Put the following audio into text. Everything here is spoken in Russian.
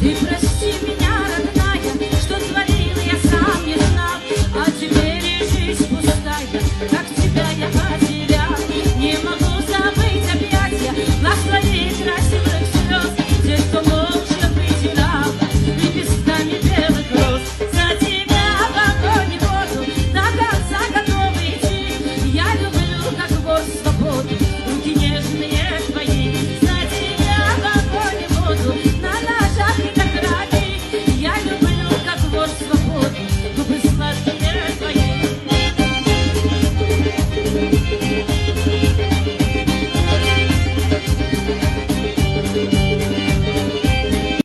Ты прости меня, родная, что творила, я сам не знал. А теперь и жизнь пустая, как тебя я потерял. Не могу забыть объятия, глаз твоих красивых слез. Те, кто молча вытирал лепестками белых роз. За тебя в огонь и воду до конца готова идти. Я люблю, как вор, свободу, руки нежные твои. За тебя в огонь и воду на ножах и как раки. Я люблю, как вор, свободу, губы сладкие.